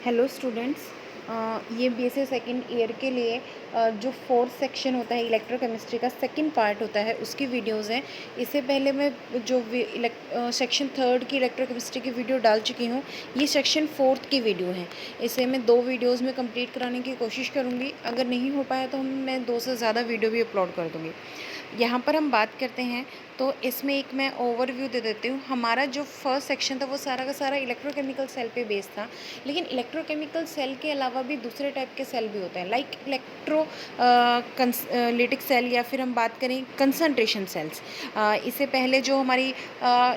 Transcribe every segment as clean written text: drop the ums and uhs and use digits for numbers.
Hello students. ये BSc second year के लिए जो फोर्थ सेक्शन होता है इलेक्ट्रोकेमिस्ट्री का सेकंड पार्ट होता है उसकी वीडियोस हैं। इससे पहले मैं जो सेक्शन थर्ड की इलेक्ट्रोकेमिस्ट्री की वीडियो डाल चुकी हूँ। ये सेक्शन फोर्थ की वीडियो है। इसे मैं 2 वीडियोस में कंप्लीट कराने की कोशिश करूँगी। अगर नहीं हो पाया तो मैं 2 से ज़्यादा वीडियो भी अपलोड कर दूँगी। यहाँ पर हम बात करते हैं तो इसमें एक मैं ओवरव्यू दे देती हूँ। हमारा जो फर्स्ट सेक्शन था वो सारा का सारा इलेक्ट्रोकेमिकल सेल पे बेस्ड था, लेकिन इलेक्ट्रोकेमिकल सेल के अलावा भी दूसरे टाइप के सेल भी होते हैं, लाइक इलेक्ट्रोलिटिक सेल या फिर हम बात करें कंसंट्रेशन सेल्स। इससे पहले जो हमारी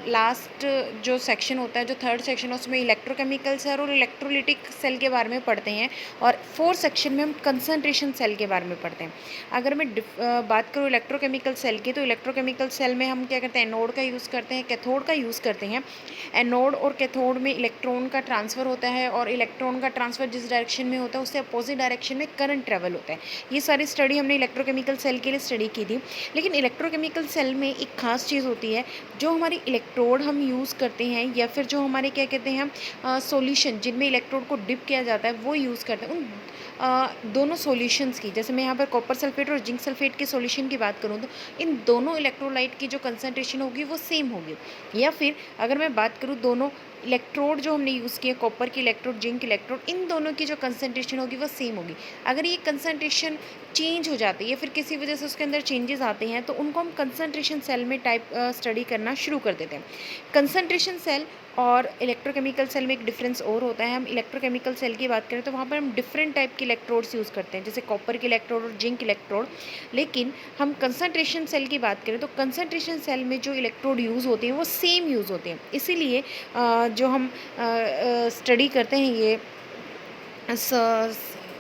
लास्ट जो सेक्शन होता है, जो थर्ड सेक्शन है, उसमें इलेक्ट्रोकेमिकल सेल और इलेक्ट्रोलिटिक सेल के बारे में पढ़ते हैं, और फोर्थ सेक्शन में हम कंसंट्रेशन सेल के बारे में पढ़ते हैं। अगर मैं बात करूँ इलेक्ट्रोकेमिकल सेल की, तो इलेक्ट्रोकेमिकल सेल में हम क्या करते हैं, एनोड का यूज़ करते हैं, कैथोड का यूज़ करते हैं। एनोड और कैथोड में इलेक्ट्रॉन का ट्रांसफ़र होता है, और इलेक्ट्रॉन का ट्रांसफ़र जिस डायरेक्शन में होता है उससे अपोजिट डायरेक्शन में करंट ट्रेवल होता है। ये सारी स्टडी हमने इलेक्ट्रोकेमिकल सेल के लिए स्टडी की थी। लेकिन इलेक्ट्रोकेमिकल सेल में एक खास चीज़ होती है, जो हमारी इलेक्ट्रोड हम यूज़ करते हैं, या फिर जो हमारे क्या कहते हैं सॉल्यूशन जिनमें इलेक्ट्रोड को डिप किया जाता है वो यूज़ करते हैं। उन दोनों सॉल्यूशंस की, जैसे मैं यहाँ पर कॉपर सल्फेट और जिंक सल्फेट के सॉल्यूशन की बात करूँ, तो इन दोनों इलेक्ट्रोलाइट की जो कंसंट्रेशन होगी वो सेम होगी। या फिर अगर मैं बात करूँ दोनों इलेक्ट्रोड जो हमने यूज़ किए, कॉपर की इलेक्ट्रोड, जिंक इलेक्ट्रोड, इन दोनों की जो कंसंट्रेशन होगी वो सेम होगी। अगर ये कंसंट्रेशन चेंज हो जाती है या फिर किसी वजह से उसके अंदर चेंजेस आते हैं, तो उनको हम कंसंट्रेशन सेल में स्टडी करना शुरू कर देते हैं। कंसंट्रेशन सेल और इलेक्ट्रोकेमिकल सेल में एक डिफरेंस और होता है। हम इलेक्ट्रोकेमिकल सेल की बात करें तो वहाँ पर हम डिफरेंट टाइप के इलेक्ट्रोड्स यूज़ करते हैं, जैसे कॉपर के इलेक्ट्रोड और जिंक इलेक्ट्रोड। लेकिन हम कंसंट्रेशन सेल की बात करें तो कंसंट्रेशन सेल में जो इलेक्ट्रोड यूज़ होते हैं वो सेम यूज़ होते हैं। इसीलिए जो हम स्टडी करते हैं, ये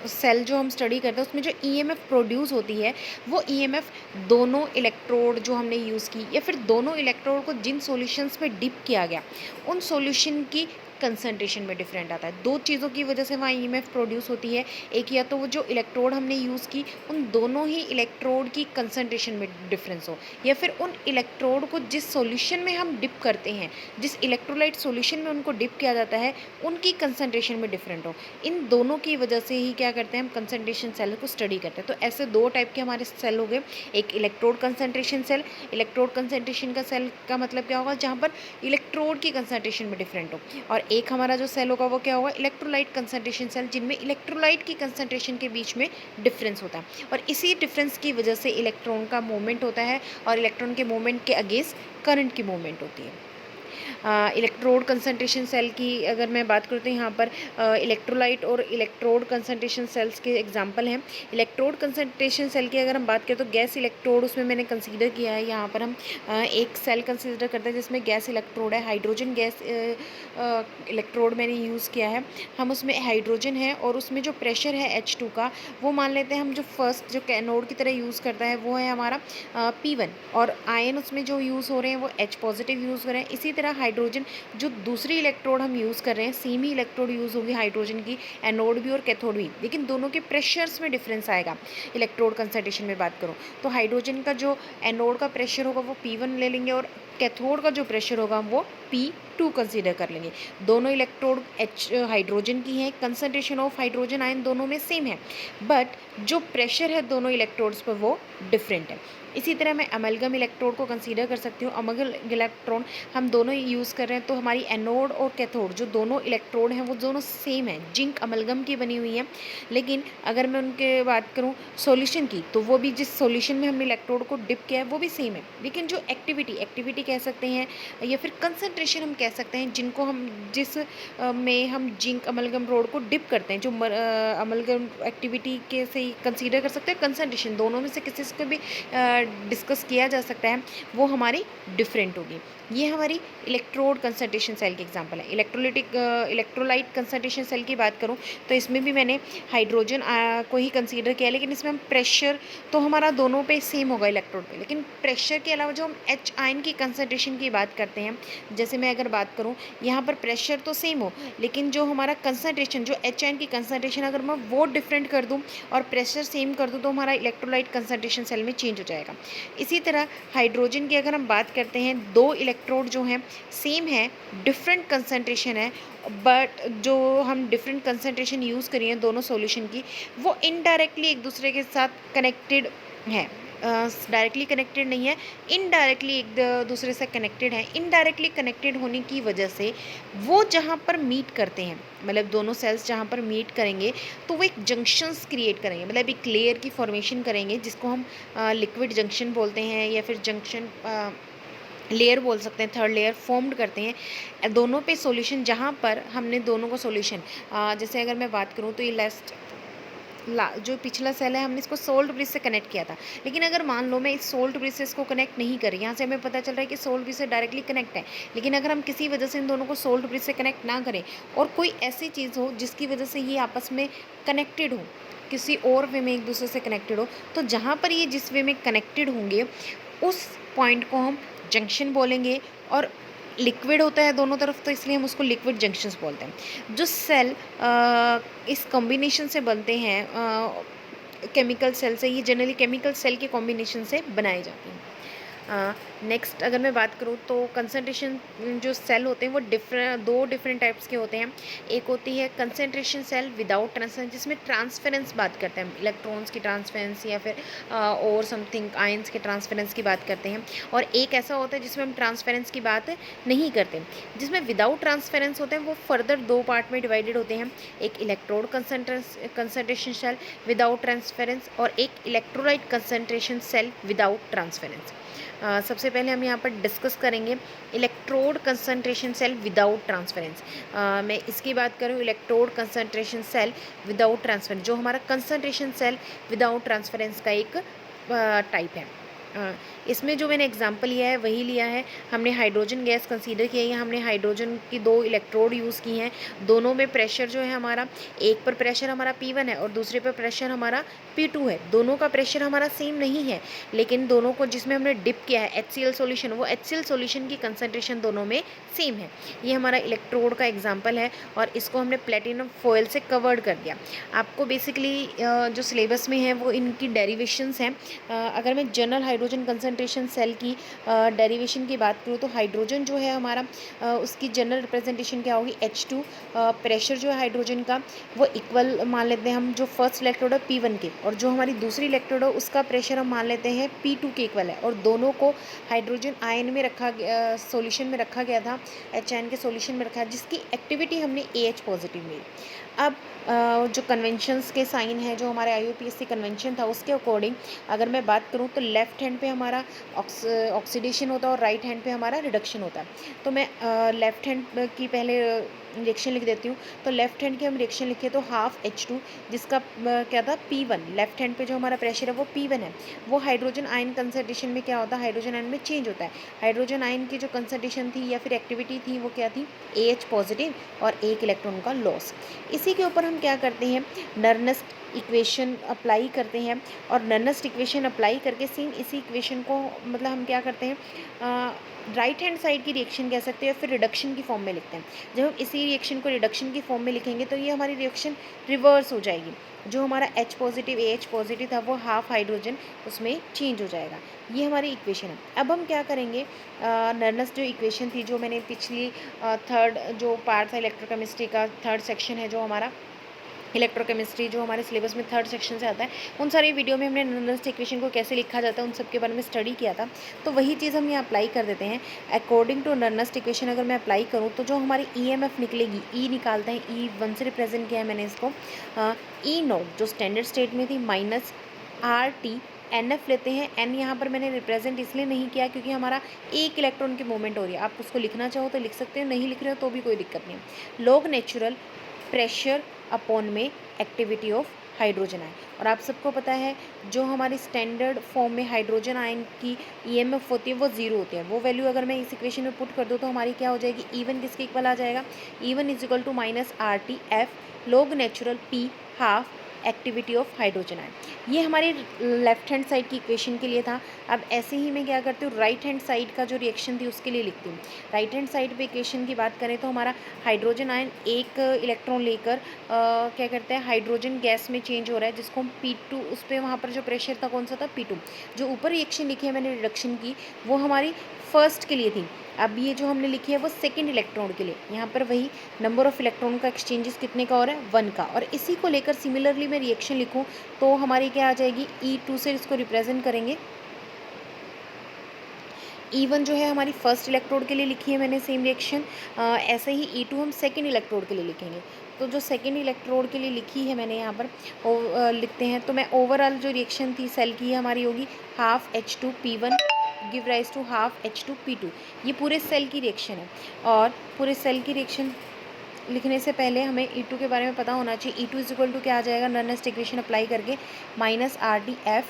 सेल जो हम स्टडी करते हैं उसमें जो ईएमएफ प्रोड्यूस होती है, वो ईएमएफ दोनों इलेक्ट्रोड जो हमने यूज़ की, या फिर दोनों इलेक्ट्रोड को जिन सॉल्यूशंस में डिप किया गया उन सॉल्यूशन की कंसंट्रेशन में डिफरेंट आता है। 2 चीज़ों की वजह से वहाँ ईएमएफ प्रोड्यूस होती है। एक, या तो वो जो इलेक्ट्रोड हमने यूज़ की उन दोनों ही इलेक्ट्रोड की कंसंट्रेशन में डिफरेंस हो, या फिर उन इलेक्ट्रोड को जिस सॉल्यूशन में हम डिप करते हैं, जिस इलेक्ट्रोलाइट सॉल्यूशन में उनको डिप किया जाता है, उनकी कंसंट्रेशन में डिफरेंट हो। इन दोनों की वजह से ही क्या करते हैं, हम कंसंट्रेशन सेल को स्टडी करते हैं। तो ऐसे 2 टाइप के हमारे सेल हो गए। एक electrode concentration cell. Electrode concentration का सेल का मतलब क्या होगा, जहाँ पर इलेक्ट्रोड की कंसंट्रेशन में डिफरेंट हो। और एक हमारा जो सेल होगा वो क्या होगा, इलेक्ट्रोलाइट कंसंट्रेशन सेल, जिनमें इलेक्ट्रोलाइट की कंसंट्रेशन के बीच में डिफरेंस होता है। और इसी डिफरेंस की वजह से इलेक्ट्रॉन का मूवमेंट होता है, और इलेक्ट्रॉन के मूवमेंट के अगेंस्ट करंट की मूवमेंट होती है। इलेक्ट्रोड कंसंट्रेशन सेल की अगर मैं बात करती हूँ, यहाँ पर इलेक्ट्रोलाइट और इलेक्ट्रोड कंसंट्रेशन सेल्स के एग्जांपल हैं। इलेक्ट्रोड कंसंट्रेशन सेल की अगर हम बात करें तो गैस इलेक्ट्रोड उसमें मैंने कंसीडर किया है। यहाँ पर हम एक सेल कंसीडर करते हैं जिसमें गैस इलेक्ट्रोड है, हाइड्रोजन गैस इलेक्ट्रोड मैंने यूज़ किया है। हम उसमें हाइड्रोजन है और उसमें जो प्रेशर है H2 का, वो मान लेते हैं हम, जो फर्स्ट जो कैनोड की तरह यूज़ करता है वो है हमारा P1, और आयन उसमें जो यूज़ हो रहे हैं वो H पॉजिटिव यूज़ हो रहे हैं। इसी तरह हाइड्रोजन जो दूसरी इलेक्ट्रोड हम यूज़ कर रहे हैं, सेम ही इलेक्ट्रोड यूज़ होगी हाइड्रोजन की, एनोड भी और कैथोड भी, लेकिन दोनों के प्रेशर्स में डिफरेंस आएगा। इलेक्ट्रोड कंसंट्रेशन में बात करूँ तो हाइड्रोजन का जो एनोड का प्रेशर होगा वो P1 ले लेंगे, और कैथोड का जो प्रेशर होगा वो P2 कंसीडर कर लेंगे। दोनों इलेक्ट्रोड हाइड्रोजन की हैं, कंसंट्रेशन ऑफ हाइड्रोजन आयन दोनों में सेम है, बट जो प्रेशर है दोनों इलेक्ट्रोड्स पर वो डिफरेंट है। इसी तरह मैं अमलगम इलेक्ट्रोड को कंसीडर कर सकती हूँ। अमलगम इलेक्ट्रॉन हम दोनों यूज़ कर रहे हैं, तो हमारी एनोड और कैथोड जो दोनों इलेक्ट्रोड हैं वो दोनों सेम है, जिंक अमलगम की बनी हुई है। लेकिन अगर मैं उनके बात करूँ सॉल्यूशन की, तो वो भी जिस सॉल्यूशन में हमने इलेक्ट्रोड को डिप किया है वो भी सेम है, लेकिन जो एक्टिविटी कह सकते हैं, या फिर कंसंट्रेशन हम कह सकते हैं, जिनको हम जिस में हम जिंक अमलगम रोड को डिप करते हैं, जो अमलगम एक्टिविटी के से कंसीडर कर सकते हैं। कंसंट्रेशन दोनों में से किसी से भी डिस्कस किया जा सकता है, वो हमारी डिफरेंट होगी। ये हमारी इलेक्ट्रोड कंसंट्रेशन सेल की एग्जांपल है। इलेक्ट्रोलाइट कंसंट्रेशन सेल की बात करूँ तो इसमें भी मैंने हाइड्रोजन को ही कंसीडर किया, लेकिन इसमें हम प्रेशर तो हमारा दोनों पे सेम होगा इलेक्ट्रोड पे, लेकिन प्रेशर के अलावा जो हम H आयन की कंसंट्रेशन की बात करते हैं, जैसे मैं अगर बात करूँ यहाँ पर प्रेशर तो सेम हो, लेकिन जो हमारा कंसंट्रेशन, जो H आयन की कंसंट्रेशन अगर मैं वो डिफरेंट कर दूँ और प्रेशर सेम कर दूँ, तो हमारा इलेक्ट्रोलाइट कंसंट्रेशन सेल में चेंज हो जाएगा। जाएगा। इसी तरह हाइड्रोजन की अगर हम बात करते हैं, 2 इलेक्ट्रोड जो हैं सेम है, डिफरेंट कंसंट्रेशन है, बट जो हम डिफरेंट कंसंट्रेशन यूज़ करी हैं दोनों सॉल्यूशन की, वो इनडायरेक्टली एक दूसरे के साथ कनेक्टेड है। डायरेक्टली कनेक्टेड नहीं है, इनडायरेक्टली एक दूसरे से कनेक्टेड है। इनडायरेक्टली कनेक्टेड होने की वजह से वो जहाँ पर मीट करते हैं, मतलब दोनों सेल्स जहाँ पर मीट करेंगे तो वो एक जंक्शंस क्रिएट करेंगे, मतलब एक लेयर की फॉर्मेशन करेंगे जिसको हम लिक्विड जंक्शन बोलते हैं, या फिर जंक्शन लेयर बोल सकते हैं, थर्ड लेयर फॉर्म्ड करते हैं दोनों पे सॉल्यूशन। जहाँ पर हमने दोनों को सॉल्यूशन, जैसे अगर मैं बात करूँ तो ये जो पिछला सेल है हमने इसको सोल्ट ब्रिज से कनेक्ट किया था, लेकिन अगर मान लो मैं इस सोल्ट ब्रिज से इसको कनेक्ट नहीं करी, यहाँ से हमें पता चल रहा है कि सोल्ट ब्रिज से डायरेक्टली कनेक्ट है, लेकिन अगर हम किसी वजह से इन दोनों को सोल्ट ब्रिज से कनेक्ट ना करें और कोई ऐसी चीज़ हो जिसकी वजह से ये आपस में कनेक्टेड हो, किसी और वे में एक दूसरे से कनेक्टेड हो, तो जहाँ पर ये जिस वे में कनेक्टेड होंगे उस पॉइंट को हम जंक्शन बोलेंगे। और लिक्विड होता है दोनों तरफ, तो इसलिए हम उसको लिक्विड जंक्शंस बोलते हैं। जो सेल इस कॉम्बिनेशन से बनते हैं, केमिकल सेल से, ये जनरली केमिकल सेल के कॉम्बिनेशन से बनाए जाते हैं। नेक्स्ट अगर मैं बात करूँ तो कंसंट्रेशन जो सेल होते हैं वो दो डिफरेंट टाइप्स के होते हैं। एक होती है कंसंट्रेशन सेल विदाउट ट्रांसफरेंस, जिसमें ट्रांसफरेंस बात करते हैं, इलेक्ट्रॉन्स की ट्रांसफरेंस या फिर और समथिंग आयंस के ट्रांसफरेंस की बात करते हैं। और एक ऐसा होता है जिसमें हम ट्रांसफरेंस की बात नहीं करते। जिसमें विदाउट ट्रांसफरेंस होते हैं वो फर्दर 2 पार्ट में डिवाइडेड होते हैं, एक electrode concentration cell without transference और एक electrolyte concentration cell without transference. सबसे पहले हम यहाँ पर डिस्कस करेंगे electrode concentration cell without transference. मैं इसकी बात करूँ, electrode concentration cell without transference जो हमारा कंसंट्रेशन सेल विदाउट ट्रांसफरेंस का एक टाइप है। इसमें जो मैंने एग्जांपल लिया है वही लिया है, हमने हाइड्रोजन गैस कंसीडर किया है, हमने हाइड्रोजन की 2 इलेक्ट्रोड यूज़ की हैं, दोनों में प्रेशर जो है हमारा, एक पर प्रेशर हमारा P1 है और दूसरे पर प्रेशर हमारा P2 है। दोनों का प्रेशर हमारा सेम नहीं है, लेकिन दोनों को जिसमें हमने डिप किया है HCl सॉल्यूशन, वो HCl सॉल्यूशन की कंसंट्रेशन दोनों में सेम है। ये हमारा इलेक्ट्रोड का एग्जाम्पल है और इसको हमने प्लेटिनम फॉयल से कवर्ड कर दिया। आपको बेसिकली जो सिलेबस में है वो इनकी डेरिवेशंस हैं। अगर मैं जनरल हाइड्रोजन कंसंट्रेशन सेल की डेरिवेशन की बात करूँ तो हाइड्रोजन जो है हमारा, उसकी जनरल रिप्रेजेंटेशन क्या होगी, H2। प्रेशर जो है हाइड्रोजन का वो इक्वल मान लेते हैं हम, जो फर्स्ट इलेक्ट्रोड है P1 के, और जो हमारी दूसरी इलेक्ट्रोड है उसका प्रेशर हम मान लेते हैं P2 के इक्वल है। और दोनों को हाइड्रोजन आयन में रखा गया, सोल्यूशन में रखा गया था, HN के सोल्यूशन में रखा, जिसकी एक्टिविटी हमने AH पॉजिटिव मिली। अब जो कन्वेंशंस के साइन है, जो हमारे IUPAC कन्वेंशन था उसके अकॉर्डिंग अगर मैं बात करूँ तो लेफ़्ट हैंड पे हमारा ऑक्सीडेशन होता है और राइट हैंड पे हमारा रिडक्शन होता है। तो मैं लेफ़्ट हैंड की पहले रिएक्शन लिख देती हूँ। तो लेफ़्ट हैंड की हम रिएक्शन लिखे तो हाफ H2, जिसका क्या था P1, लेफ़्ट हैंड पे जो हमारा प्रेशर है वो P1 है, वो हाइड्रोजन आयन कंसंट्रेशन में क्या होता है, हाइड्रोजन आयन में चेंज होता है। हाइड्रोजन आयन की जो कंसंट्रेशन थी या फिर एक्टिविटी थी वो क्या थी, AH पॉजिटिव और 1 इलेक्ट्रॉन का लॉस। इसी के ऊपर हम क्या करते हैं, नर्नेस्ट इक्वेशन अप्लाई करते हैं, और नर्नेस्ट इक्वेशन अप्लाई करके सेम इसी इक्वेशन को मतलब हम क्या करते हैं, राइट हैंड साइड की रिएक्शन कह सकते हैं, फिर रिडक्शन की फॉर्म में लिखते हैं। जब हम इसी रिएक्शन को रिडक्शन की फॉर्म में लिखेंगे तो ये हमारी रिएक्शन रिवर्स हो जाएगी। जो हमारा H पॉजिटिव AH पॉजिटिव था वो हाफ हाइड्रोजन उसमें चेंज हो जाएगा। ये हमारी इक्वेशन है। अब हम क्या करेंगे, नर्नेस्ट जो इक्वेशन थी, जो मैंने पिछली थर्ड जो पार्ट था इलेक्ट्रोकेमिस्ट्री का, थर्ड सेक्शन है जो हमारा इलेक्ट्रोकेमिस्ट्री, जो हमारे सिलेबस में थर्ड सेक्शन से आता है, उन सारी वीडियो में हमने नर्नेस्ट इक्वेशन को कैसे लिखा जाता है उन सब के बारे में स्टडी किया था। तो वही चीज़ हम यहाँ अप्लाई कर देते हैं। अकॉर्डिंग टू नर्नेस्ट इक्वेशन अगर मैं अप्लाई करूँ तो जो हमारी EMF निकलेगी, E निकालते हैं, E1 से रिप्रेजेंट किया है मैंने इसको, E0 जो स्टैंडर्ड स्टेट में थी माइनस RT NF लेते हैं। N यहाँ पर मैंने रिप्रेजेंट इसलिए नहीं किया क्योंकि हमारा 1 इलेक्ट्रॉन की मूवमेंट हो रही है। आप उसको लिखना चाहो तो लिख सकते हो, नहीं लिख रहे हो तो भी कोई दिक्कत नहीं है। लॉग नेचुरल प्रेशर अपॉन में एक्टिविटी ऑफ हाइड्रोजन आयन। और आप सबको पता है जो हमारी स्टैंडर्ड फॉर्म में हाइड्रोजन आयन की EMF होती है वो 0 होती है। वो वैल्यू अगर मैं इस इक्वेशन में पुट कर दूँ तो हमारी क्या हो जाएगी, E1 किसके इक्वल आ जाएगा, E1 is equal to minus RT F log natural P half activity of hydrogen ion. ये हमारे लेफ्ट हैंड साइड की इक्वेशन के लिए था। अब ऐसे ही मैं क्या करती हूँ, राइट हैंड साइड का जो रिएक्शन थी उसके लिए लिखती हूँ। राइट हैंड साइड पे इक्वेशन की बात करें तो हमारा हाइड्रोजन आयन एक इलेक्ट्रॉन लेकर क्या करते हैं, हाइड्रोजन गैस में चेंज हो रहा है, जिसको हम P2, उस पर वहाँ पर जो प्रेशर था कौन सा था, P2। जो ऊपर रिएक्शन लिखी है मैंने रिडक्शन की, वो हमारी फर्स्ट के लिए थी। अब ये जो हमने लिखी है वो सेकंड इलेक्ट्रॉन के लिए। यहाँ पर वही नंबर ऑफ इलेक्ट्रॉन का एक्सचेंजेस कितने का हो रहा है, 1 का। और इसी को लेकर सिमिलरली मैं रिएक्शन लिखूँ तो हमारी क्या आ जाएगी, E2 से इसको रिप्रेजेंट करेंगे। E1 जो है हमारी फर्स्ट इलेक्ट्रोड के लिए लिखी है मैंने सेम रिएक्शन। ऐसे ही E2 हम सेकंड इलेक्ट्रोड के लिए लिखेंगे। तो जो सेकंड इलेक्ट्रोड के लिए लिखी है मैंने यहाँ पर लिखते हैं, तो मैं ओवरऑल जो रिएक्शन थी सेल की हमारी होगी half H2P1 give rise to half H2P2। ये पूरे सेल की रिएक्शन है। और पूरे सेल की रिएक्शन लिखने से पहले हमें E2 के बारे में पता होना चाहिए। E2 इज इक्वल टू क्या आ जाएगा, नर्नेस्ट इक्वेशन अप्लाई करके -RDF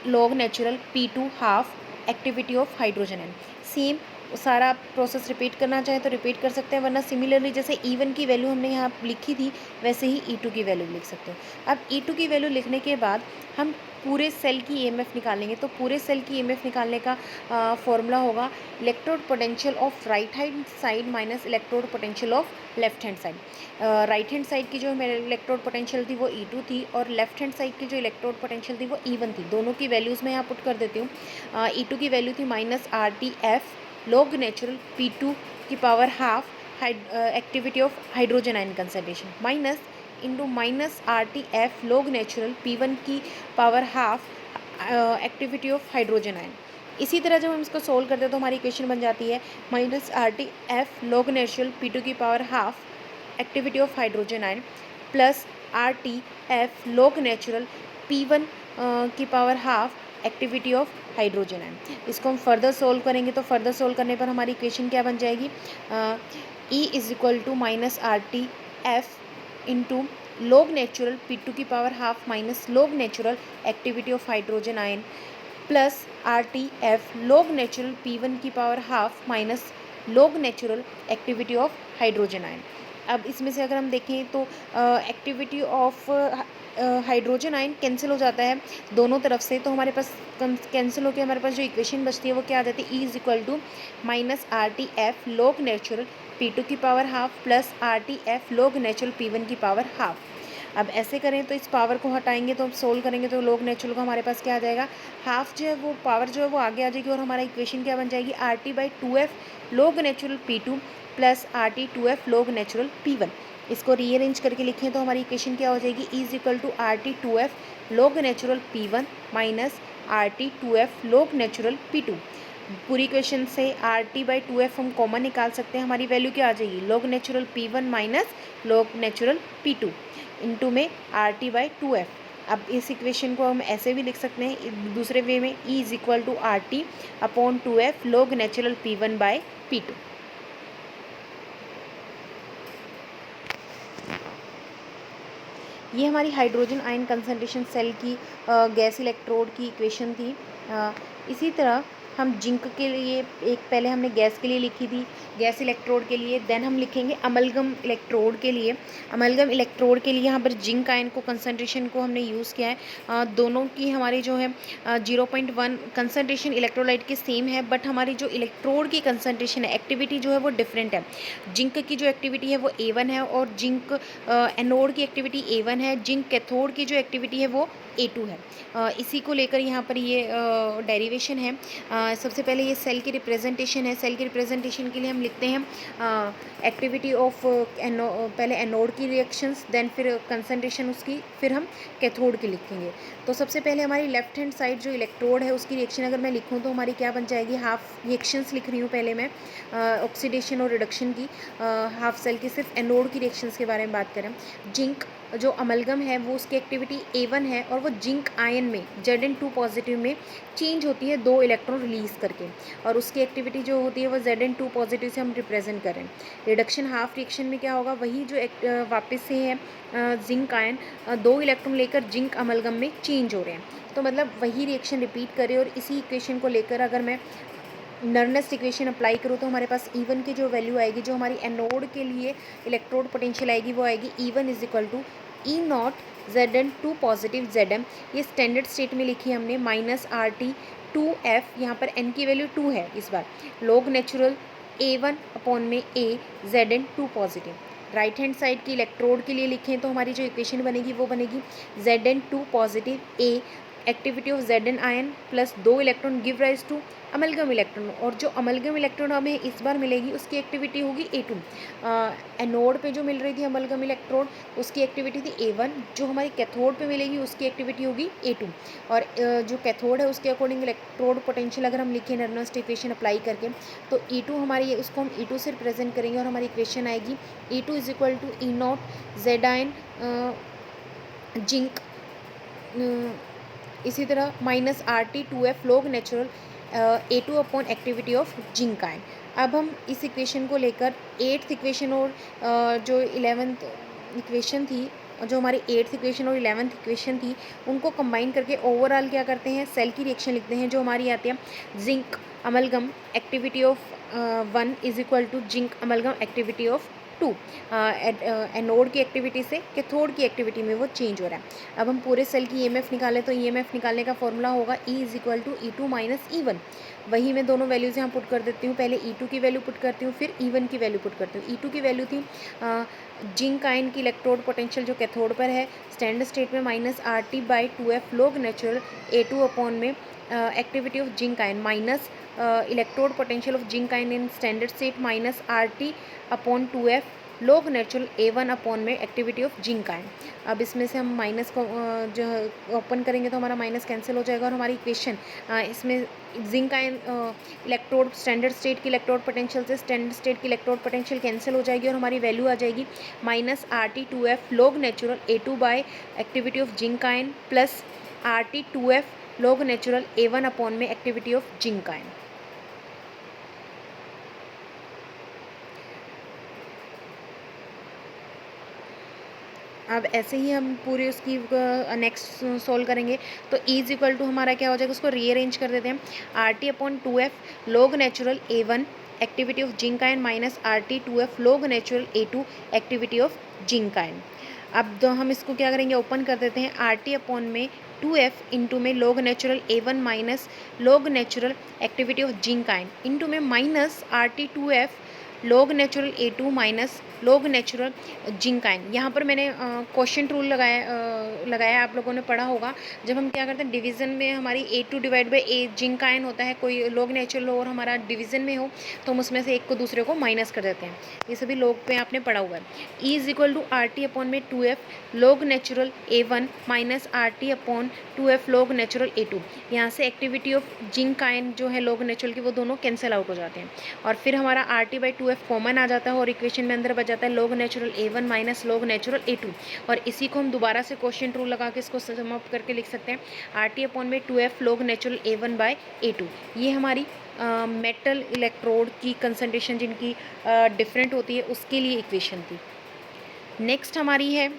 log natural P2 half activity of hydrogen ion. Same सारा प्रोसेस रिपीट करना चाहे तो रिपीट कर सकते हैं, वरना सिमिलरली जैसे E1 की वैल्यू हमने यहाँ लिखी थी वैसे ही E2 की वैल्यू लिख सकते हैं। अब E2 की वैल्यू लिखने के बाद हम पूरे सेल की EMF निकालेंगे। तो पूरे सेल की EMF निकालने का फॉर्मूला होगा electrode potential of right hand side minus electrode potential of left hand side. Right hand side की जो मेरे इलेक्ट्रोड पोटेंशियल थी वो E2 थी, और लेफ्ट हैंड साइड की जो इलेक्ट्रोड पोटेंशियल थी वो E1 थी। दोनों की वैल्यूज़ मैं यहाँ पुट कर देती हूँ। E2 की वैल्यू थी -RTF लॉग नेचुरल P2 की power half activity of hydrogen ion concentration minus into -RTF log natural P1 की power half activity of hydrogen ion. इसी तरह जब हम इसको सोल्व करते हैं तो हमारी इक्वेशन बन जाती है -RTF लॉग नेचुरल P2 की power half activity of hydrogen ion plus RTF log natural P1 की power half activity of hydrogen ion. इसको हम फर्दर सोल्व करेंगे तो फर्दर सोल्व करने पर हमारी इक्वेशन क्या बन जाएगी, E is equal to -RTF into log natural P2 की power half minus log natural activity of hydrogen ion plus RTF log natural P1 की power half minus log natural activity of hydrogen ion. अब इसमें से अगर हम देखें तो activity of hydrogen ion cancel हो जाता है दोनों तरफ से, तो हमारे पास कैंसिल होकर हमारे पास जो इक्वेशन बचती है वो क्या आ जाती है, E is equal to -RTF log natural P2 की power half plus RTF log natural P1 की पावर हाफ। अब ऐसे करें तो इस पावर को हटाएंगे तो अब सोल्व करेंगे तो लॉग नेचुरल का हमारे पास क्या आ जाएगा, हाफ जो है वो पावर जो है वो आगे आ जाएगी और हमारा इक्वेशन क्या बन जाएगी, RT/2F log natural P2 plus RT/2F log natural P1। इसको रीअरेंज करके लिखें तो हमारी इक्वेशन क्या हो जाएगी, E is equal to RT/2F log natural P1 minus RT/2F log natural P2। पूरी इक्वेशन से RT/2F हम कॉमन निकाल सकते हैं, हमारी वैल्यू क्या आ जाएगी, log natural P1 minus log natural P2 into में RT/2F। अब इस इक्वेशन को हम ऐसे भी लिख सकते हैं दूसरे वे में, E is equal to RT/2F log natural P1/P2। ये हमारी हाइड्रोजन आयन कंसंट्रेशन सेल की गैस इलेक्ट्रोड की इक्वेशन थी। इसी तरह हम जिंक के लिए एक पहले हमने गैस के लिए लिखी थी, गैस इलेक्ट्रोड के लिए, देन हम लिखेंगे अमलगम इलेक्ट्रोड के लिए। अमलगम इलेक्ट्रोड के लिए यहाँ पर जिंक आयन को कंसंट्रेशन को हमने यूज़ किया है। दोनों की हमारी जो है 0.1 कंसंट्रेशन इलेक्ट्रोलाइट की सेम है, बट हमारी जो इलेक्ट्रोड की कंसंट्रेशन है, एक्टिविटी जो है वो डिफरेंट है। जिंक की जो एक्टिविटी है वो A1 है और जिंक एनोड की एक्टिविटी A1 है, जिंक कैथोड की जो एक्टिविटी है वो A2 है। इसी को लेकर यहाँ पर ये डेरिवेशन है। सबसे पहले ये सेल की रिप्रेजेंटेशन है। सेल की रिप्रेजेंटेशन के लिए हम लिखते हैं एक्टिविटी ऑफ पहले एनोड की रिएक्शंस, देन फिर कंसंट्रेशन उसकी, फिर हम कैथोड की लिखेंगे। तो सबसे पहले हमारी लेफ्ट हैंड साइड जो इलेक्ट्रोड है उसकी रिएक्शन अगर मैं लिखूँ तो हमारी क्या बन जाएगी, हाफ रिएक्शंस लिख रही हूँ पहले मैं ऑक्सीडेशन और रिडक्शन की, हाफ सेल की सिर्फ एनोड की रिएक्शंस के बारे में बात करें। जिंक जो अमलगम है वो उसकी एक्टिविटी A1 है और वो जिंक आयन में Zn2 पॉजिटिव में चेंज होती है 2 इलेक्ट्रॉन रिलीज़ करके, और उसकी एक्टिविटी जो होती है वो Zn2 पॉजिटिव से हम रिप्रेजेंट करें। रिडक्शन हाफ रिएक्शन में क्या होगा, वही जो वापस से है जिंक आयन 2 इलेक्ट्रॉन लेकर जिंक अमलगम में चेंज हो रहे हैं, तो मतलब वही रिएक्शन रिपीट करें। और इसी इक्वेशन को लेकर अगर मैं नर्नेस्ट इक्वेशन अप्लाई करूँ तो हमारे पास E1 की जो वैल्यू आएगी, जो हमारी एनोड के लिए इलेक्ट्रोड पोटेंशियल आएगी वो आएगी E1 is equal to E0 Zn2 positive Zm, ये स्टैंडर्ड स्टेट में लिखी है हमने, माइनस RT 2F, यहाँ पर n की वैल्यू 2 है इस बार, log नेचुरल A1 अपॉन में A Zn2 positive. Right hand side की इलेक्ट्रोड के लिए लिखें तो हमारी जो इक्वेशन बनेगी वो बनेगी Zn2 positive A activity of Zn ion plus 2 electron give rise to amalgam electron, और जो अमलगम इलेक्ट्रॉन हमें इस बार मिलेगी उसकी एक्टिविटी होगी A2। एनोड पे जो मिल रही थी अमलगम इलेक्ट्रोड उसकी एक्टिविटी थी A1, जो हमारी कैथोड पे मिलेगी उसकी एक्टिविटी होगी A2। और जो कैथोड है उसके अकॉर्डिंग इलेक्ट्रोड पोटेंशियल अगर हम लिखें नर्नस्ट इक्वेशन अप्लाई करके तो E2 हमारी, उसको हम E2 से रिप्रेजेंट करेंगे और हमारी इक्वेशन आएगी E2 is equal to E0 Z ion zinc, इसी तरह minus RT 2F log natural A2 upon activity of zinc ion. अब हम इस इक्वेशन को लेकर 8th इक्वेशन और जो 11th इक्वेशन थी, जो हमारी 8th इक्वेशन और 11th इक्वेशन थी उनको कंबाइन करके ओवरऑल क्या करते हैं, सेल की रिएक्शन लिखते हैं जो हमारी आती है zinc amalgam activity of 1 is equal to zinc amalgam activity of 2। Anode की एक्टिविटी से कैथोड की एक्टिविटी में वो चेंज हो रहा है। अब हम पूरे सेल की EMF निकालें तो EMF निकालने का फॉर्मूला होगा E is equal to E2 minus E1। वही मैं दोनों वैल्यूज़ यहाँ पुट कर देती हूँ, पहले E2 की वैल्यू पुट करती हूँ फिर E1 की वैल्यू पुट करती हूँ। E2 की वैल्यू थी जिंक आयन की इलेक्ट्रोड पोटेंशियल जो कैथोड पर है स्टैंडर्ड स्टेट में minus RT by 2F log natural A2 upon में activity of zinc ion minus electrode potential of zinc ion in standard state minus RT upon 2F log natural A1 upon में activity of zinc ion. अब इसमें से हम minus को जो open करेंगे तो हमारा माइनस कैंसिल हो जाएगा और हमारी इक्वेशन इसमें zinc ion electrode standard state की इलेक्ट्रोड पोटेंशियल से स्टैंडर्ड स्टेट की इलेक्ट्रोड पोटेंशियल कैंसिल हो जाएगी और हमारी वैल्यू आ जाएगी minus RT 2F log natural A2 by activity of zinc ion plus RT 2F log natural A1 upon में एक्टिविटी ऑफ जिंक आयन। अब ऐसे ही हम पूरी उसकी नेक्स्ट सोल्व करेंगे तो E इज इक्वल टू हमारा क्या हो जाएगा, उसको रीअरेंज कर देते हैं RT upon 2F log natural A1 activity of zinc ion minus RT 2F log natural A2 activity of zinc ion. अब तो हम इसको क्या करेंगे, ओपन कर देते हैं RT अपॉन में 2F इंटू में log natural A1 minus log natural activity of zinc ion into में minus RT 2F log natural A2 minus log natural zinc ion. यहाँ पर मैंने क्वेश्चन रूल लगाया आप लोगों ने पढ़ा होगा, जब हम क्या करते हैं डिवीज़न में हमारी A2 divide by A zinc ion होता है, कोई log नेचुरल हो और हमारा डिवीज़न में हो तो हम उसमें से एक को दूसरे को माइनस कर देते हैं। ये सभी log पे आपने पढ़ा हुआ है। E is equal to RT upon में 2F log natural A1 minus RT upon 2F log natural A2। यहाँ से एक्टिविटी ऑफ जिंक आयन जो है log नेचुरल की वो दोनों कैंसिल आउट हो जाते हैं और फिर हमारा RT बाई 2F कॉमन आ जाता है और इक्वेशन में अंदर जाता है log natural A1 minus log natural A2। और इसी को हम दोबारा से क्वेश्चन रूल लगा के इसको सम अप करके लिख सकते हैं RT अपॉन में 2F log natural A1 bye A2। ये हमारी मेटल इलेक्ट्रोड की कंसंट्रेशन जिनकी डिफरेंट होती है उसके लिए इक्वेशन थी। नेक्स्ट हमारी है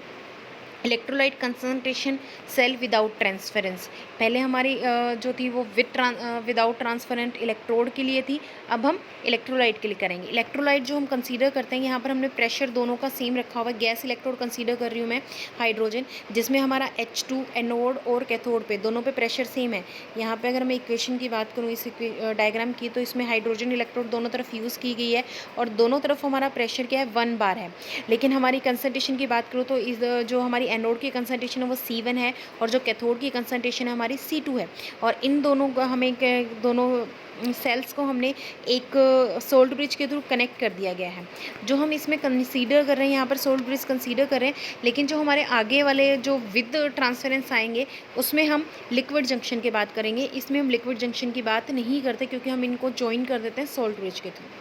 electrolyte concentration cell without transference. पहले हमारी जो थी वो विदाउट ट्रांसफरेंट इलेक्ट्रोड के लिए थी, अब हम इलेक्ट्रोलाइट के लिए करेंगे। इलेक्ट्रोलाइट जो हम कंसीडर करते हैं, यहाँ पर हमने प्रेशर दोनों का सेम रखा हुआ है। गैस इलेक्ट्रोड कंसीडर कर रही हूँ मैं हाइड्रोजन, जिसमें हमारा H2 एनोड और कैथोड पे दोनों पे प्रेशर सेम है। यहाँ पे अगर मैं इक्वेशन की बात करूँ इस डायग्राम की, तो इसमें हाइड्रोजन इलेक्ट्रोड दोनों तरफ यूज़ की गई है और दोनों तरफ हमारा प्रेशर क्या है 1 बार है। लेकिन हमारी कंसंट्रेशन की बात करूँ तो इस जो हमारी एनोड की कंसंट्रेशन है वो C1 है और जो कैथोड की कंसंट्रेशन है हमारी C2 है। और इन दोनों का हमें दोनों सेल्स को हमने एक सोल्ट ब्रिज के थ्रू कनेक्ट कर दिया गया है। जो हम इसमें कंसीडर कर रहे हैं, यहाँ पर सोल्ट ब्रिज कंसीडर कर रहे हैं, लेकिन जो हमारे आगे वाले जो विद ट्रांसफरेंस आएंगे उसमें हम लिक्विड जंक्शन की बात करेंगे। इसमें हम लिक्विड जंक्शन की बात नहीं करते क्योंकि हम इनको ज्वाइन कर देते हैं सोल्ट ब्रिज के थ्रू।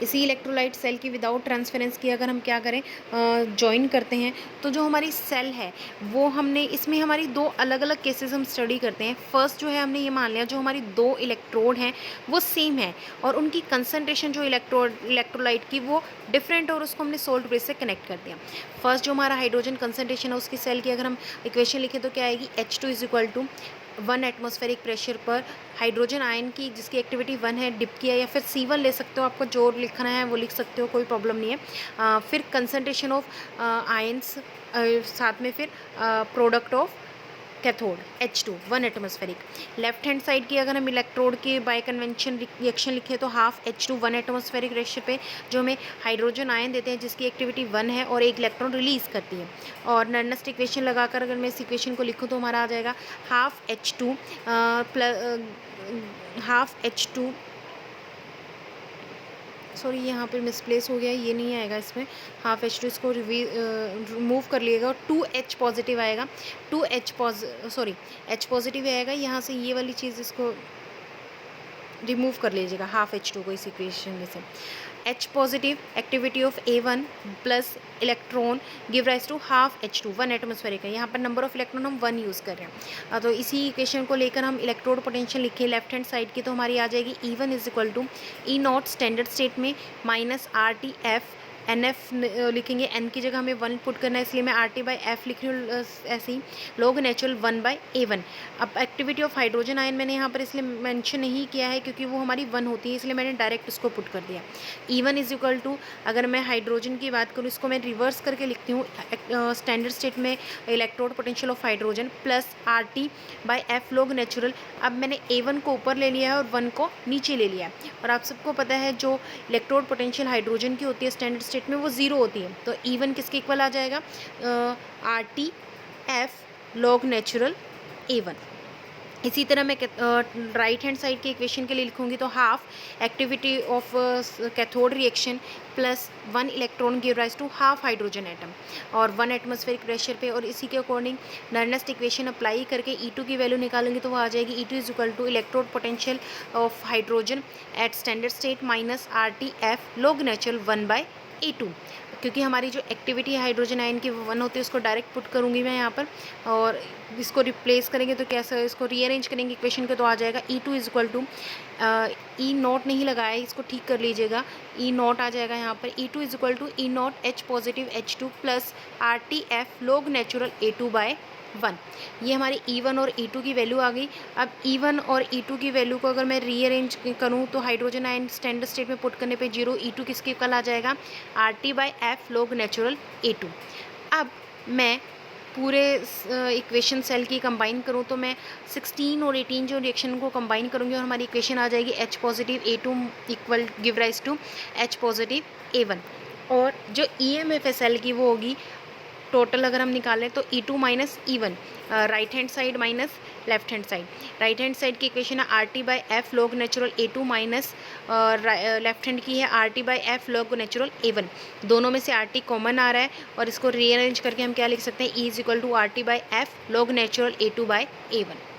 इसी इलेक्ट्रोलाइट सेल की विदाउट ट्रांसफरेंस की अगर हम क्या करें ज्वाइन करते हैं तो जो हमारी सेल है वो हमने इसमें हमारी दो अलग अलग केसेस हम स्टडी करते हैं। फर्स्ट जो है हमने ये मान लिया जो हमारी दो इलेक्ट्रोड हैं वो सेम है और उनकी कंसंट्रेशन जो इलेक्ट्रोलाइट की वो डिफरेंट और उसको हमने सोल्ट ब्रिज से कनेक्ट कर दिया। फर्स्ट जो हमारा हाइड्रोजन कंसंट्रेशन है उसकी सेल की अगर हम इक्वेशन लिखें तो क्या आएगी, H2 is equal to 1 atmospheric pressure पर हाइड्रोजन आयन की जिसकी एक्टिविटी 1 है डिप किया, या फिर C1 ले सकते हो, आपको जो लिखना है वो लिख सकते हो, कोई प्रॉब्लम नहीं है। फिर कंसनट्रेशन ऑफ आयंस, साथ में फिर product of cathode H2 1 atmospheric. Left hand side की अगर हम इलेक्ट्रोड के बाय कन्वेंशन रिएक्शन लिखें तो हाफ H2 1 एटमॉस्फेरिक प्रेशर पे जो हमें हाइड्रोजन आयन देते हैं जिसकी एक्टिविटी 1 है और एक इलेक्ट्रॉन रिलीज करती है। और नर्नेस्ट इक्वेशन लगाकर अगर मैं इस इक्वेशन को लिखूँ तो हमारा आ जाएगा हाफ एच टू सॉरी यहाँ पर मिसप्लेस हो गया, ये नहीं आएगा इसमें। हाफ H2 इसको रिमूव कर लिएगा और 2H पॉजिटिव आएगा। H पॉजिटिव आएगा, यहाँ से ये वाली चीज़ इसको रिमूव कर लीजिएगा हाफ H2 को इस इक्वेशन में से। H positive activity of A1 plus electron give rise to half H2 1 atmospheric है। यहाँ पर नंबर ऑफ इलेक्ट्रॉन हम 1 यूज़ कर रहे हैं। तो इसी इक्वेशन को लेकर हम इलेक्ट्रोड पोटेंशियल लिखे लेफ्ट हैंड साइड की, तो हमारी आ जाएगी E1 is equal to E0 standard state में माइनस RTF NF लिखेंगे, N की जगह हमें 1 पुट करना है इसलिए मैं RT/F लिख रही हूँ ऐसे ही, log नेचुरल 1/A1। अब एक्टिविटी ऑफ हाइड्रोजन आयन मैंने यहाँ पर इसलिए मेंशन नहीं किया है क्योंकि वो हमारी 1 होती है, इसलिए मैंने डायरेक्ट उसको पुट कर दिया। E1 इज इक्वल टू, अगर मैं हाइड्रोजन की बात करूँ इसको मैं रिवर्स करके लिखती हूँ, स्टैंडर्ड स्टेट में electrode potential of hydrogen plus RT/F log natural. अब मैंने A1 को ऊपर ले लिया है और 1 को नीचे ले लिया है, और आप सबको पता है जो इलेक्ट्रोड पोटेंशियल हाइड्रोजन की होती है स्टैंडर्ड स्टेट में वो 0 होती है, तो E1 किसके इक्वल आ जाएगा, RTF log नेचुरल A1। इसी तरह मैं राइट हैंड साइड के इक्वेशन के लिए लिखूंगी तो half activity of cathode reaction plus 1 electron give rise to half hydrogen atom और 1 एटमॉस्फेरिक प्रेशर पे, और इसी के अकॉर्डिंग नर्नेस्ट इक्वेशन अप्लाई करके E2 की वैल्यू निकालेंगे तो वो आ जाएगी E2 is equal to electrode potential of hydrogen at standard state minus RTF log natural 1/A2। क्योंकि हमारी जो एक्टिविटी है हाइड्रोजन आयन की 1 होती है उसको डायरेक्ट पुट करूँगी मैं यहाँ पर, और इसको रिप्लेस करेंगे तो कैसे, इसको रीअरेंज करेंगे इक्वेशन के तो आ जाएगा E2 is equal to E0 नहीं लगाया इसको ठीक कर लीजिएगा, E0 आ जाएगा यहाँ पर। E2 is equal to E0 H positive H2 plus RTF log natural A2/1। ये हमारी E1 और E2 की वैल्यू आ गई। अब E1 और E2 की वैल्यू को अगर मैं रीअरेंज करूँ तो हाइड्रोजन आयन स्टैंडर्ड स्टेट में पुट करने पे 0, E2 किसके इक्वल आ जाएगा, RT/F log नेचुरल A2। अब मैं पूरे इक्वेशन सेल की कंबाइन करूँ तो मैं 16 और 18 जो रिएक्शन को कंबाइन करूँगी और हमारी इक्वेशन आ जाएगी H positive A2 equal give rise to H positive A1। और जो EMF है सेल की वो होगी टोटल अगर हम निकालें तो E2 minus E1, right hand side minus left hand side. Right hand side की इक्वेशन है RT/F log natural A2 minus left hand की है RT/F log नेचुरल A1। दोनों में से RT कॉमन आ रहा है और इसको रीअरेंज करके हम क्या लिख सकते हैं, E is equal to RT/F log natural A2/A1।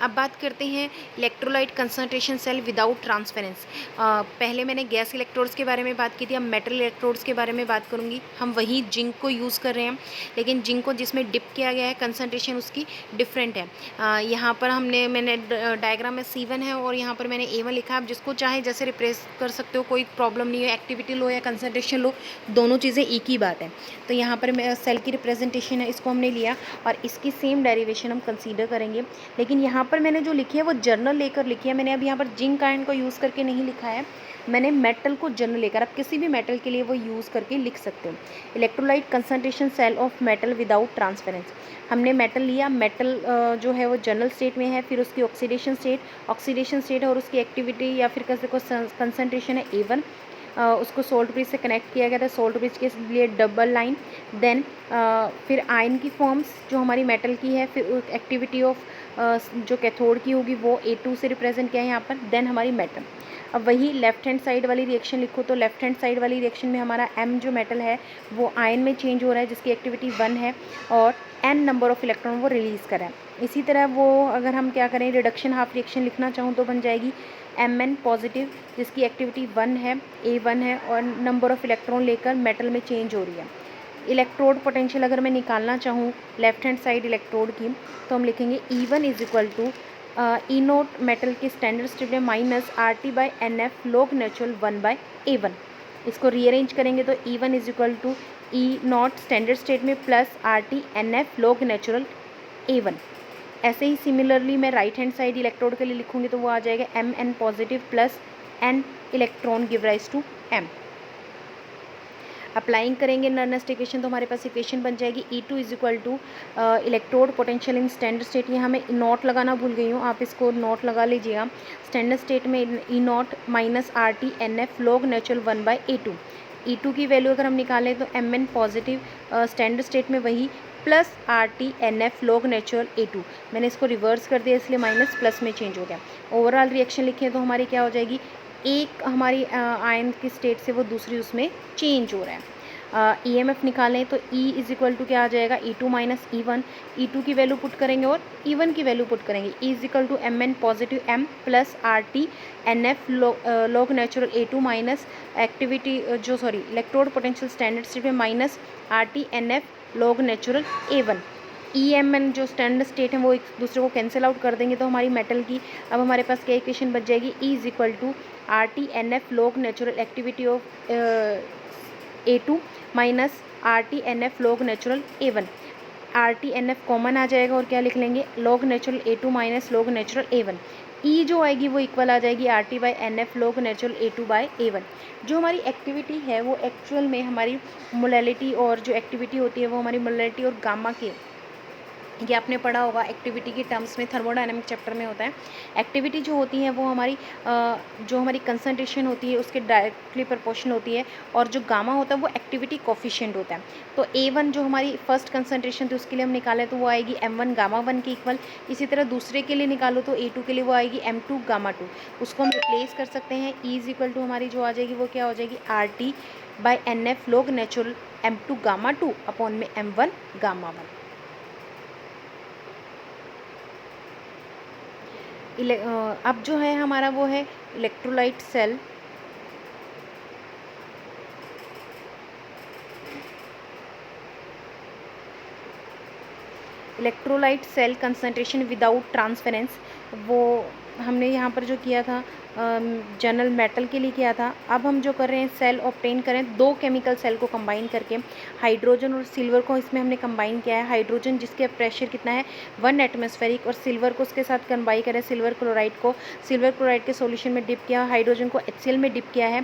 अब बात करते हैं electrolyte concentration cell without transference. पहले मैंने गैस इलेक्ट्रोड्स के बारे में बात की थी, अब मेटल इलेक्ट्रोड्स के बारे में बात करूँगी। हम वही जिंक को यूज़ कर रहे हैं, लेकिन जिंक को जिसमें डिप किया गया है कंसंट्रेशन उसकी डिफरेंट है। यहाँ पर मैंने डायग्राम में C1 है और यहाँ पर मैंने A1 लिखा है। आप जिसको चाहे जैसे रिप्रेस कर सकते हो, कोई प्रॉब्लम नहीं है। एक्टिविटी लो या कंसंट्रेशन लो, दोनों चीज़ें एक ही बात है। तो यहाँ पर सेल की रिप्रेजेंटेशन है, इसको हमने लिया और इसकी सेम डेरिवेशन हम कंसीडर करेंगे। लेकिन यहाँ पर मैंने जो लिखी है वो जर्नल लेकर लिखी है। मैंने अब यहाँ पर जिंक आयन को यूज़ करके नहीं लिखा है, मैंने मेटल को जर्नल लेकर, आप किसी भी मेटल के लिए वो यूज़ करके लिख सकते हो। Electrolyte concentration cell of metal without transference. हमने मेटल लिया, मेटल जो है वो जर्नल स्टेट में है, फिर उसकी ऑक्सीडेशन स्टेट है और उसकी एक्टिविटी या फिर कैसे को कंसंट्रेशन है A1। उसको सोल्ट ब्रिज से कनेक्ट किया गया था, सोल्ट ब्रिज के लिए डबल लाइन। देन फिर आयन की फॉर्म्स जो हमारी मेटल की है, फिर एक्टिविटी ऑफ जो कैथोड की होगी वो A2 से रिप्रेजेंट किया है यहाँ पर। देन हमारी मेटल। अब वही लेफ्ट हैंड साइड वाली रिएक्शन लिखो तो लेफ्ट हैंड साइड वाली रिएक्शन में हमारा M जो मेटल है वो आयन में चेंज हो रहा है जिसकी एक्टिविटी 1 है और N नंबर ऑफ इलेक्ट्रॉन वो रिलीज़ करा है। इसी तरह वो अगर हम क्या करें, रिडक्शन हाफ रिएक्शन लिखना चाहूँ तो बन जाएगी Mn पॉजिटिव जिसकी एक्टिविटी 1 है, A1 है और नंबर ऑफ इलेक्ट्रॉन लेकर मेटल में चेंज हो रही है। इलेक्ट्रोड पोटेंशियल अगर मैं निकालना चाहूँ लेफ्ट हैंड साइड इलेक्ट्रोड की तो हम लिखेंगे E1 is equal to E naught metal के स्टैंडर्ड स्टेट में minus R T by N F log natural 1/A1। इसको रीअरेंज करेंगे तो E1 is equal to E naught standard state में plus R T N F log natural A1। ऐसे ही similarly मैं right hand side electrode के लिए लिखूंगी तो वो आ जाएगा Mn positive plus n electron give rise to M। Applying करेंगे नर्नेस्ट इक्वेशन तो हमारे पास इक्वेशन बन जाएगी E2 is equal to electrode potential in standard state. यहाँ मैं नॉट लगाना भूल गई हूँ, आप इसको नॉट लगा लीजिएगा। स्टैंडर्ड स्टेट में E naught minus R T N F log natural 1/A2। E2 की वैल्यू अगर हम निकालें तो Mn पॉजिटिव स्टैंडर्ड स्टेट में वही plus R T N F log natural A2। मैंने इसको रिवर्स कर दिया इसलिए माइनस प्लस में चेंज हो गया। ओवरऑल रिएक्शन लिखें तो हमारी क्या हो जाएगी, एक हमारी आयन की स्टेट से वो दूसरी उसमें चेंज हो रहा है। EMF निकालें तो E इज इक्वल टू क्या आ जाएगा, E2 माइनस E1। E2 की वैल्यू पुट करेंगे और E1 की वैल्यू पुट करेंगे। E is equal to Mn positive M plus R T N F log natural A2 minus activity electrode potential standard state में minus R T N F log natural A1। EMN जो standard state है वो एक दूसरे को cancel out कर देंगे तो हमारी मेटल की अब हमारे पास क्या इक्वेशन बच जाएगी, E is equal to R T N F log natural activity of A2 minus R T N F log natural A1। R T N F common आ जाएगा और क्या लिख लेंगे, log natural A2 minus log natural A1। E जो आएगी वो equal आ जाएगी R T by N F log natural A2/A1। जो हमारी एक्टिविटी है वो एक्चुअल में हमारी मोलैलिटी और जो एक्टिविटी होती है वो हमारी मोलैलिटी और गामा के, ये आपने पढ़ा होगा एक्टिविटी की टर्म्स में, थर्मोडायनामिक चैप्टर में होता है। एक्टिविटी जो होती है वो हमारी जो हमारी कंसंट्रेशन होती है उसके डायरेक्टली प्रोपोर्शनल होती है और जो गामा होता है वो एक्टिविटी कोफिशिएंट होता है। तो A1 जो हमारी फर्स्ट कंसंट्रेशन थी उसके लिए हम निकाले तो वो आएगी M1 गामा 1 के इक्वल। इसी तरह दूसरे के लिए निकालो तो A2 के लिए वो आएगी M2 गामा 2। उसको हम रिप्लेस कर सकते हैं। E इज इक्वल टू हमारी जो आ जाएगी वो क्या हो जाएगी, R T by N F log natural M2 gamma 2 upon में M1 गामा 1। अब जो है हमारा वो है electrolyte cell. Electrolyte cell concentration without transference, वो हमने यहाँ पर जो किया था जनरल मेटल के लिए किया था। अब हम जो कर रहे हैं सेल ऑब्टेन करें दो केमिकल सेल को कंबाइन करके, हाइड्रोजन और सिल्वर को इसमें हमने कंबाइन किया है। हाइड्रोजन जिसके प्रेशर कितना है 1 एटमॉस्फेरिक और सिल्वर को उसके साथ कंबाइन करें, सिल्वर क्लोराइड के सॉल्यूशन में डिप किया, हाइड्रोजन को HCl में डिप किया है,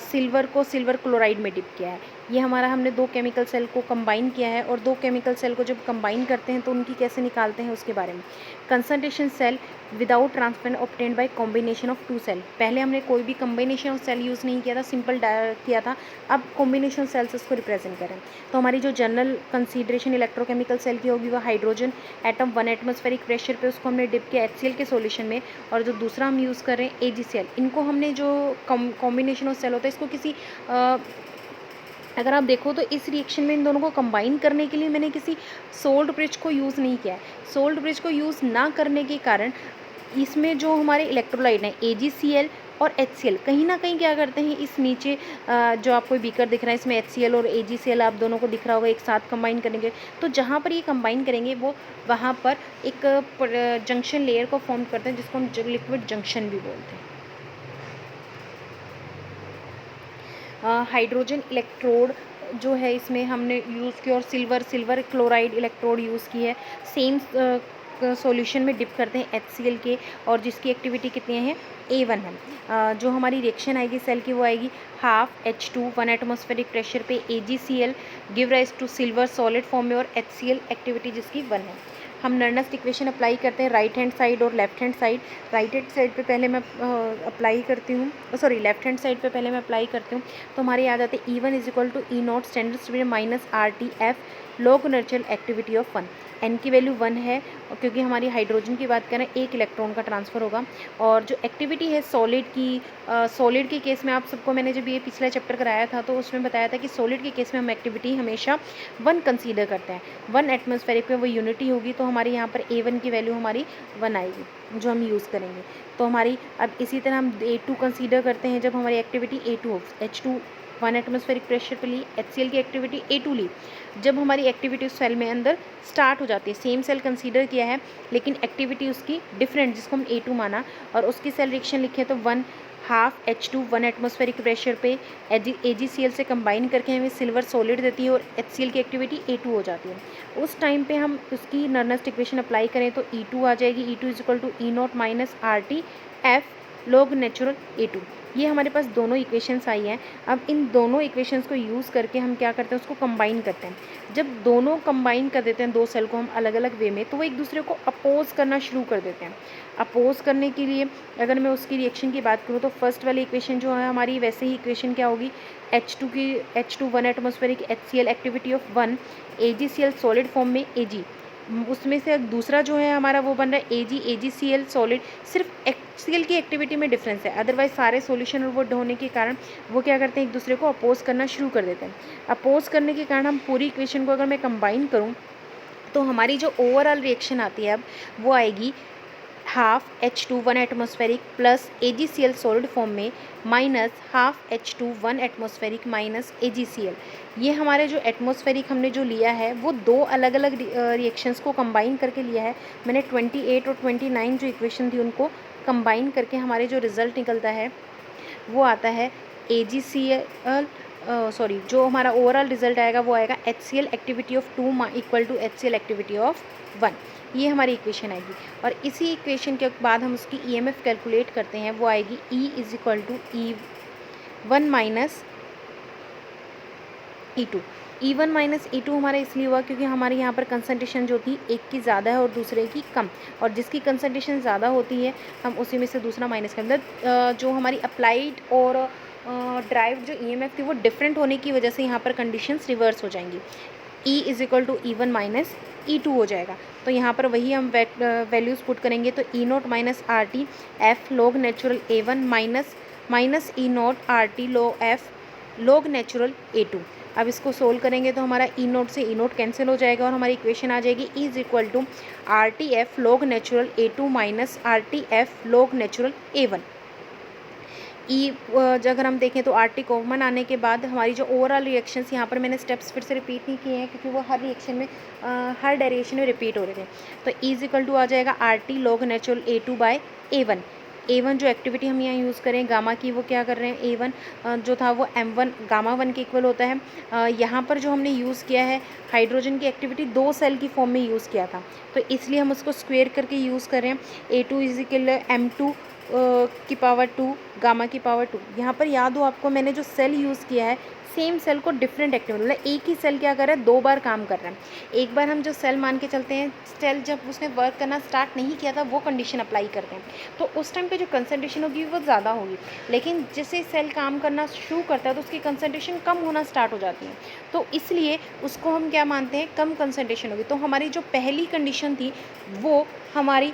सिल्वर को सिल्वर क्लोराइड में डिप किया है। ये हमारा हमने दो केमिकल सेल को कंबाइन किया है। और दो केमिकल सेल को जब कंबाइन करते हैं तो उनकी कैसे निकालते हैं उसके बारे में। Concentration cell without transfer obtained by combination of 2 cell. पहले हमने कोई भी कॉम्बिनेशन ऑफ सेल यूज़ नहीं किया था, सिंपल किया था। अब कॉम्बिनेशन सेल्स इसको रिप्रेजेंट करें तो हमारी जो जनरल कंसीडरेशन इलेक्ट्रोकेमिकल सेल की होगी वो हाइड्रोजन एटम 1 एटमॉस्फेरिक प्रेशर पे उसको हमने डिप किया HCl के सॉल्यूशन में। और जो दूसरा हम यूज़ कर रहे हैं AgCl, इनको हमने जो कॉम्बिनेशन ऑफ सेल होता है इसको किसी अगर आप देखो तो इस रिएक्शन में इन दोनों को कंबाइन करने के लिए मैंने किसी सोल्ट ब्रिज को यूज़ नहीं किया है। सोल्ट ब्रिज को यूज़ ना करने के कारण इसमें जो हमारे इलेक्ट्रोलाइट हैं AgCl और HCl कहीं ना कहीं क्या करते हैं, इस नीचे जो आपको बीकर दिख रहा है इसमें HCl और AgCl आप दोनों को दिख रहा होगा एक साथ कंबाइन करेंगे तो जहाँ पर ये कंबाइन करेंगे वो वहाँ पर एक जंक्शन लेयर को फॉर्म करते हैं जिसको हम लिक्विड जंक्शन भी बोलते हैं। हाइड्रोजन इलेक्ट्रोड जो है इसमें हमने यूज़ किया और सिल्वर क्लोराइड इलेक्ट्रोड यूज़ की है। सेम सॉल्यूशन में डिप करते हैं HCl के और जिसकी एक्टिविटी कितनी है A1 है। जो हमारी रिएक्शन आएगी सेल की वो आएगी हाफ H2 1 एटमॉस्फेरिक प्रेशर पे AgCl give rise to silver solid form में और HCl एक्टिविटी जिसकी 1 है। हम नर्नेस्ट इक्वेशन अप्लाई करते हैं राइट हैंड साइड और left hand side. Right hand side पे पहले मैं अप्लाई करती हूँ, लेफ्ट हैंड साइड पे पहले मैं अप्लाई करती हूँ तो हमारे आ जाते हैं E1 is equal to E not standard speed minus RTF log natural activity of 1। N की वैल्यू 1 है क्योंकि हमारी हाइड्रोजन की बात करें एक इलेक्ट्रॉन का ट्रांसफ़र होगा। और जो एक्टिविटी है सॉलिड के केस में आप सबको मैंने जब ये पिछला चैप्टर कराया था तो उसमें बताया था कि सॉलिड के केस में हम एक्टिविटी हमेशा 1 कंसीडर करते हैं। 1 एटमॉस्फेरिक पे वो यूनिटी होगी तो हमारी यहाँ पर A1 की वैल्यू हमारी 1 आएगी जो हम यूज़ करेंगे। तो हमारी अब इसी तरह हम A2 कंसीडर करते हैं जब हमारी एक्टिविटी H2 1 एटमॉस्फेरिक प्रेशर पे ली, HCl की एक्टिविटी A2 ली। जब हमारी एक्टिविटी उस सेल में अंदर स्टार्ट हो जाती है, सेम सेल कंसीडर किया है लेकिन एक्टिविटी उसकी डिफरेंट, जिसको हम A2 माना, और उसकी सेल रिएक्शन लिखे तो 1/2 H2 1 एटमॉस्फेरिक प्रेशर पे AgCl से कंबाइन करके हमें सिल्वर सॉलिड देती है और HCl की एक्टिविटी A2 हो जाती है। उस टाइम पे हम उसकी नर्नेस्ट इक्वेशन अप्लाई करें तो E2 आ जाएगी। E2 = E0 - RT F log natural A2। ये हमारे पास दोनों इक्वेशंस आई हैं। अब इन दोनों इक्वेशंस को यूज़ करके हम क्या करते हैं, उसको कंबाइन करते हैं। जब दोनों कंबाइन कर देते हैं, दो सेल को हम अलग अलग वे में, तो वो एक दूसरे को अपोज करना शुरू कर देते हैं। अपोज करने के लिए अगर मैं उसकी रिएक्शन की बात करूँ तो फर्स्ट वाली इक्वेशन जो है हमारी, वैसे ही इक्वेशन क्या होगी, H2 1 atmospheric HCl activity of 1 AgCl solid form में Ag, उसमें से दूसरा जो है हमारा वो बन रहा है AgCl सॉलिड। सिर्फ HCl की एक्टिविटी में डिफरेंस है, अदरवाइज सारे सॉल्यूशन और वो होने के कारण वो क्या करते हैं, एक दूसरे को अपोज करना शुरू कर देते हैं। अपोज करने के कारण हम पूरी इक्वेशन को अगर मैं कंबाइन करूँ तो हमारी जो ओवरऑल रिएक्शन आती है अब वो आएगी 1/2 H2 1 atmospheric plus AgCl solid form में -1/2 H2 1 एटमॉस्फेरिक माइनस AgCl। ये हमारे जो एटमॉस्फेरिक हमने जो लिया है वो दो अलग अलग रिएक्शंस को कंबाइन करके लिया है। मैंने 28 और 29 जो इक्वेशन थी उनको कंबाइन करके हमारे जो रिज़ल्ट निकलता है वो आता है AgCl जो हमारा ओवरऑल रिजल्ट आएगा वो आएगा HCl activity of 2 = HCl activity of 1। ये हमारी इक्वेशन आएगी और इसी इक्वेशन के बाद हम उसकी EMF कैलकुलेट करते हैं, वो आएगी E = E1 - E2। E1 - E2 हमारा इसलिए हुआ क्योंकि हमारे यहाँ पर कंसंट्रेशन जो थी एक की ज़्यादा है और दूसरे की कम, और जिसकी कंसंट्रेशन ज़्यादा होती है हम उसी में से दूसरा माइनस कर, मतलब जो हमारी अप्लाइड और ड्राइव जो EMF थी वो डिफरेंट होने की वजह से यहाँ पर कंडीशंस रिवर्स हो जाएंगी। E = E1 - E2 हो जाएगा। तो यहाँ पर वही हम वैल्यूज़ पुट करेंगे तो E0 - RT F log natural A1 minus E0 RT F log natural A2। अब इसको सोल्व करेंगे तो हमारा E0 से E0 कैंसिल हो जाएगा और हमारी इक्वेशन आ जाएगी E = RT F log natural A2 minus RT F log natural A1। अगर हम देखें तो RT कॉमन आने के बाद हमारी जो ओवरऑल रिएक्शंस, यहाँ पर मैंने स्टेप्स फिर से रिपीट नहीं किए हैं क्योंकि वो हर रिएक्शन में हर डेरिवेशन में रिपीट हो रहे थे। तो E = आ जाएगा RT log natural A2/A1। A1 जो एक्टिविटी हम यहाँ यूज़ करें गामा की, वो क्या कर रहे हैं, A1 जो था वो M1 गामा 1 के इक्वल होता है। यहाँ पर जो हमने यूज़ किया है हाइड्रोजन की एक्टिविटी दो सेल की फॉर्म में यूज़ किया था, तो इसलिए हम उसको स्क्वेयर करके यूज़ कर रहे हैं। A2 = M2 की पावर 2 गामा की पावर 2। यहाँ पर याद हो आपको, मैंने जो सेल यूज़ किया है सेम सेल को डिफरेंट एक्टिविटी, मतलब एक ही सेल क्या कर रहा है, दो बार काम कर रहा है। एक बार हम जो सेल मान के चलते हैं, सेल जब उसने वर्क करना स्टार्ट नहीं किया था वो कंडीशन अप्लाई करते हैं तो उस टाइम पे जो कंसंट्रेशन होगी वो ज़्यादा होगी, लेकिन जैसे सेल काम करना शुरू करता है तो उसकी कंसंट्रेशन कम होना स्टार्ट हो जाती है, तो इसलिए उसको हम क्या मानते हैं, कम कंसंट्रेशन होगी। तो हमारी जो पहली कंडीशन थी वो हमारी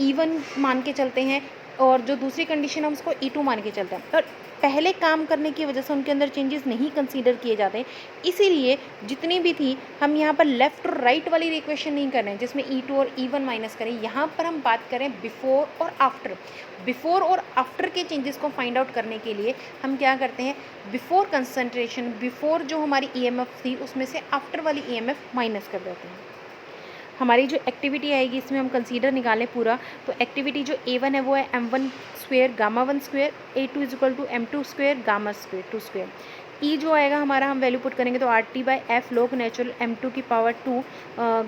E1 मान के चलते हैं और जो दूसरी कंडीशन हम उसको E2 मान के चलते हैं। और पहले काम करने की वजह से उनके अंदर चेंजेस नहीं कंसीडर किए जाते, इसीलिए जितनी भी थी हम यहाँ पर लेफ़्ट और राइट वाली इक्वेशन नहीं कर रहे हैं जिसमें E2 और E1 माइनस करें। यहाँ पर हम बात करें बिफोर और आफ्टर। बिफोर और आफ्टर के चेंजेस को फाइंड आउट करने के लिए हम क्या करते हैं, बिफोर कंसंट्रेशन, बिफोर जो हमारी EMF थी उसमें से आफ्टर वाली EMF माइनस कर देते हैं। हमारी जो एक्टिविटी आएगी इसमें हम कंसीडर निकालें पूरा, तो एक्टिविटी जो A1 है वो है M1² gamma 1², A2 = M2² gamma 2²। E जो आएगा हमारा हम वैल्यू पुट करेंगे तो RT/F log नेचुरल M2 की पावर 2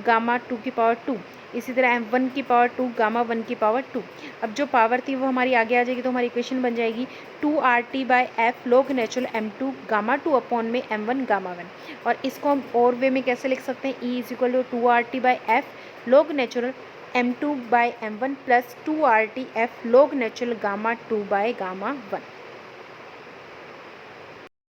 गामा 2 की पावर 2, इसी तरह M1 की पावर 2 गामा 1 की पावर 2। अब जो पावर थी वो हमारी आगे आ जाएगी तो हमारी इक्वेशन बन जाएगी 2RT/F log natural M2 gamma 2 upon में M1 गामा 1। और इसको हम और वे में कैसे लिख सकते हैं, E = 2RT/F log natural M2/M1 plus 2RT/F log natural gamma 2/गामा 1।